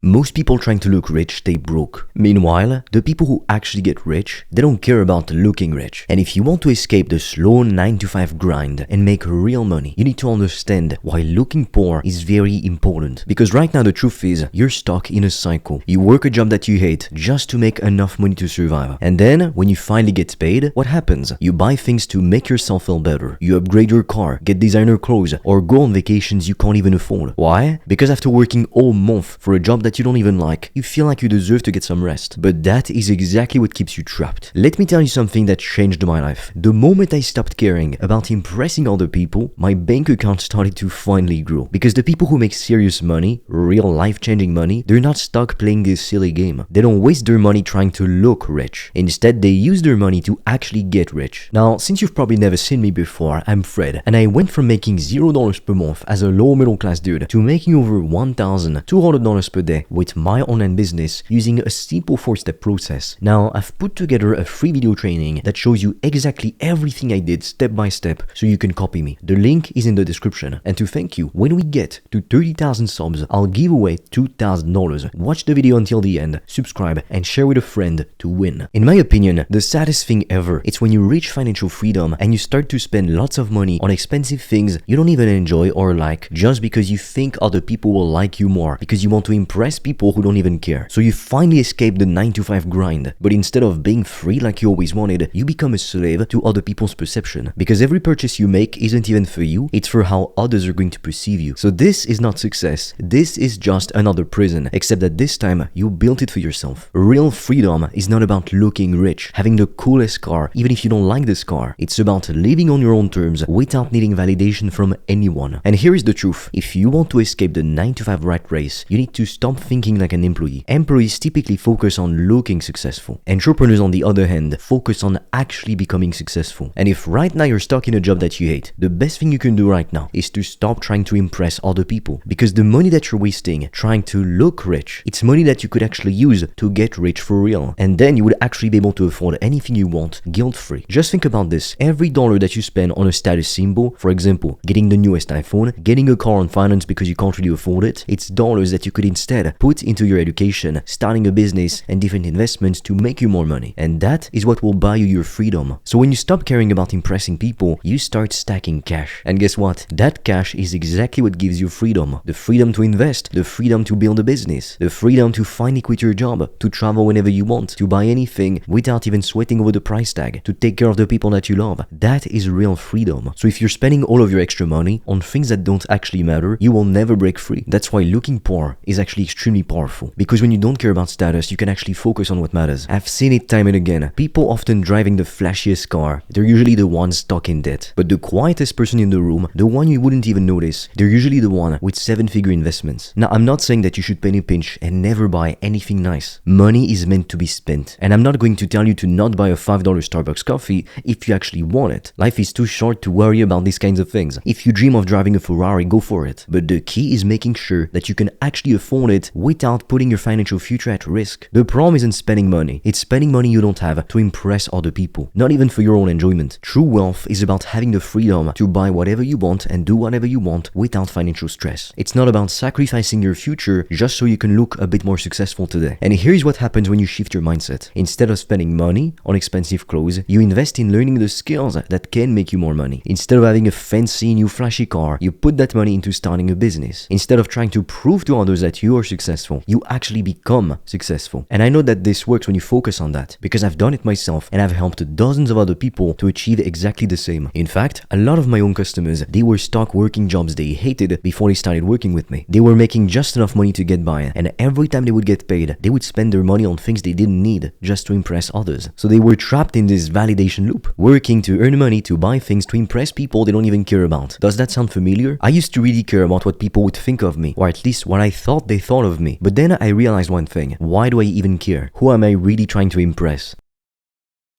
Most people trying to look rich stay broke. Meanwhile, the people who actually get rich, they don't care about looking rich. And if you want to escape the slow 9 to 5 grind and make real money, you need to understand why looking poor is very important. Because right now the truth is, you're stuck in a cycle. You work a job that you hate just to make enough money to survive. And then, when you finally get paid, what happens? You buy things to make yourself feel better. You upgrade your car, get designer clothes, or go on vacations you can't even afford. Why? Because after working all month for a job that you don't even like, you feel like you deserve to get some rest. But that is exactly what keeps you trapped. Let me tell you something that changed my life. The moment I stopped caring about impressing other people, my bank account started to finally grow. Because the people who make serious money, real life-changing money, they're not stuck playing this silly game. They don't waste their money trying to look rich. Instead, they use their money to actually get rich. Now, since you've probably never seen me before, I'm Fred, and I went from making $0 per month as a low middle class dude to making over $1,200 per day with my online business using a simple 4-step process. Now, I've put together a free video training that shows you exactly everything I did step by step so you can copy me. The link is in the description. And to thank you, when we get to 30,000 subs, I'll give away $2,000. Watch the video until the end, subscribe, and share with a friend to win. In my opinion, the saddest thing ever, it's when you reach financial freedom and you start to spend lots of money on expensive things you don't even enjoy or like just because you think other people will like you more, because you want to impress people who don't even care. So you finally escape the 9 to 5 grind, but instead of being free like you always wanted, you become a slave to other people's perception. Because every purchase you make isn't even for you, it's for how others are going to perceive you. So this is not success, this is just another prison, except that this time you built it for yourself. Real freedom is not about looking rich, having the coolest car, even if you don't like this car. It's about living on your own terms without needing validation from anyone. And here is the truth, if you want to escape the 9 to 5 rat race, you need to stop thinking like an employee. Employees typically focus on looking successful. Entrepreneurs, on the other hand, focus on actually becoming successful. And if right now you're stuck in a job that you hate, the best thing you can do right now is to stop trying to impress other people. Because the money that you're wasting trying to look rich, it's money that you could actually use to get rich for real. And then you would actually be able to afford anything you want, guilt-free. Just think about this. Every dollar that you spend on a status symbol, for example, getting the newest iPhone, getting a car on finance because you can't really afford it, it's dollars that you could instead put into your education, starting a business, and different investments to make you more money. And that is what will buy you your freedom. So when you stop caring about impressing people, you start stacking cash. And guess what? That cash is exactly what gives you freedom. The freedom to invest, the freedom to build a business, the freedom to finally quit your job, to travel whenever you want, to buy anything without even sweating over the price tag, to take care of the people that you love. That is real freedom. So if you're spending all of your extra money on things that don't actually matter, you will never break free. That's why looking poor is actually extremely powerful. Because when you don't care about status, you can actually focus on what matters. I've seen it time and again. People often driving the flashiest car, they're usually the ones stuck in debt. But the quietest person in the room, the one you wouldn't even notice, they're usually the one with 7-figure investments. Now, I'm not saying that you should penny pinch and never buy anything nice. Money is meant to be spent. And I'm not going to tell you to not buy a $5 Starbucks coffee if you actually want it. Life is too short to worry about these kinds of things. If you dream of driving a Ferrari, go for it. But the key is making sure that you can actually afford it without putting your financial future at risk. The problem isn't spending money. It's spending money you don't have to impress other people. Not even for your own enjoyment. True wealth is about having the freedom to buy whatever you want and do whatever you want without financial stress. It's not about sacrificing your future just so you can look a bit more successful today. And here's what happens when you shift your mindset. Instead of spending money on expensive clothes, you invest in learning the skills that can make you more money. Instead of having a fancy new flashy car, you put that money into starting a business. Instead of trying to prove to others that you are successful, you actually become successful. And I know that this works when you focus on that, because I've done it myself and I've helped dozens of other people to achieve exactly the same. In fact, a lot of my own customers, they were stuck working jobs they hated before they started working with me. They were making just enough money to get by, and every time they would get paid, they would spend their money on things they didn't need just to impress others. So they were trapped in this validation loop, working to earn money to buy things to impress people they don't even care about. Does that sound familiar? I used to really care about what people would think of me, or at least what I thought they thought of me. But then I realized one thing. Why do I even care? Who am I really trying to impress?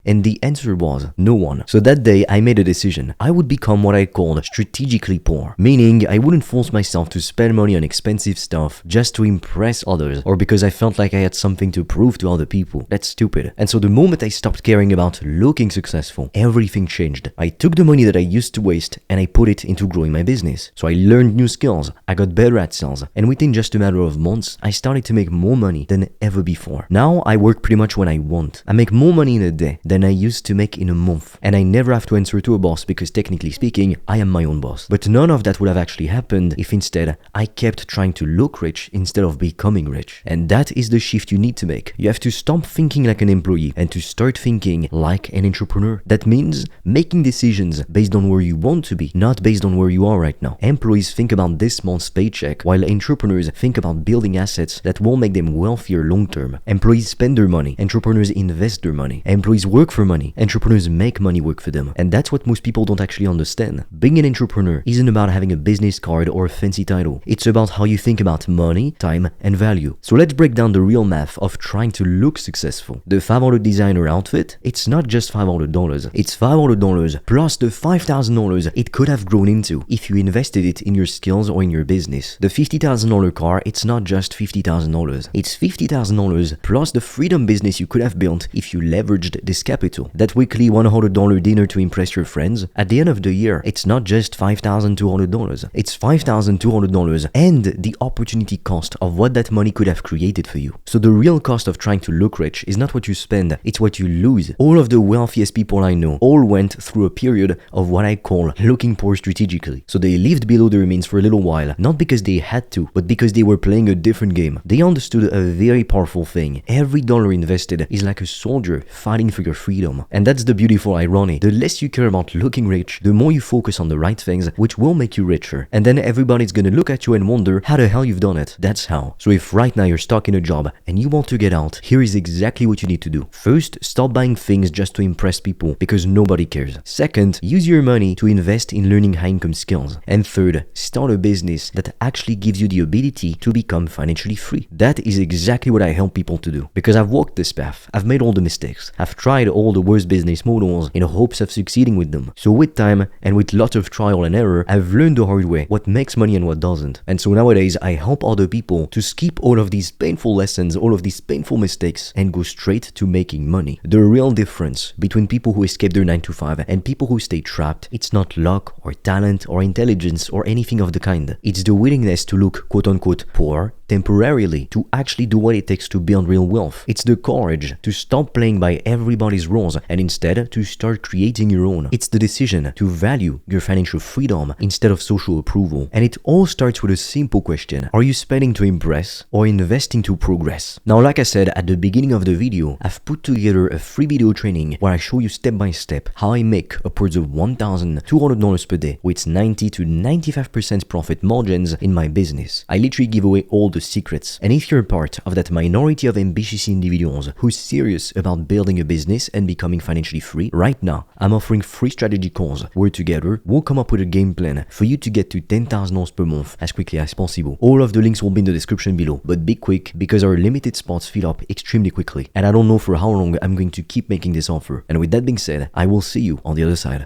And the answer was no one. So that day I made a decision. I would become what I called strategically poor, meaning I wouldn't force myself to spend money on expensive stuff just to impress others or because I felt like I had something to prove to other people. That's stupid. And so the moment I stopped caring about looking successful, everything changed. I took the money that I used to waste and I put it into growing my business. So I learned new skills, I got better at sales, and within just a matter of months, I started to make more money than ever before. Now I work pretty much when I want. I make more money in a day than I used to make in a month, and I never have to answer to a boss because technically speaking, I am my own boss. But none of that would have actually happened if instead I kept trying to look rich instead of becoming rich. And that is the shift you need to make. You have to stop thinking like an employee and to start thinking like an entrepreneur. That means making decisions based on where you want to be, not based on where you are right now. Employees think about this month's paycheck, while entrepreneurs think about building assets that will make them wealthier long term. Employees spend their money, entrepreneurs invest their money. Employees work for money, entrepreneurs make money work for them. And that's what most people don't actually understand. Being an entrepreneur isn't about having a business card or a fancy title. It's about how you think about money, time, and value. So let's break down the real math of trying to look successful. The $500 designer outfit, it's not just $500. It's $500 plus the $5,000 it could have grown into if you invested it in your skills or in your business. The $50,000 car, it's not just $50,000. It's $50,000 plus the freedom business you could have built if you leveraged this capital. That weekly $100 dinner to impress your friends, at the end of the year, it's not just $5,200. It's $5,200 and the opportunity cost of what that money could have created for you. So the real cost of trying to look rich is not what you spend, it's what you lose. All of the wealthiest people I know all went through a period of what I call looking poor strategically. So they lived below their means for a little while, not because they had to, but because they were playing a different game. They understood a very powerful thing. Every dollar invested is like a soldier fighting for your freedom. And that's the beautiful irony. The less you care about looking rich, the more you focus on the right things, which will make you richer. And then everybody's gonna look at you and wonder how the hell you've done it. That's how. So if right now you're stuck in a job and you want to get out, here is exactly what you need to do. First, stop buying things just to impress people because nobody cares. Second, use your money to invest in learning high-income skills. And third, start a business that actually gives you the ability to become financially free. That is exactly what I help people to do because I've walked this path. I've made all the mistakes. I've tried all the worst business models in hopes of succeeding with them. So with time and with lots of trial and error, I've learned the hard way what makes money and what doesn't. And so nowadays, I help other people to skip all of these painful lessons, all of these painful mistakes, and go straight to making money. The real difference between people who escape their 9 to 5 and people who stay trapped, it's not luck or talent or intelligence or anything of the kind. It's the willingness to look quote-unquote poor temporarily to actually do what it takes to build real wealth. It's the courage to stop playing by everybody's rules and instead to start creating your own. It's the decision to value your financial freedom instead of social approval. And it all starts with a simple question. Are you spending to impress or investing to progress? Now, like I said at the beginning of the video, I've put together a free video training where I show you step by step how I make upwards of $1,200 per day with 90 to 95% profit margins in my business. I literally give away all the secrets. And if you're part of that minority of ambitious individuals who's serious about building a business and becoming financially free, right now, I'm offering free strategy calls where together we'll come up with a game plan for you to get to $10,000 per month as quickly as possible. All of the links will be in the description below, but be quick because our limited spots fill up extremely quickly. And I don't know for how long I'm going to keep making this offer. And with that being said, I will see you on the other side.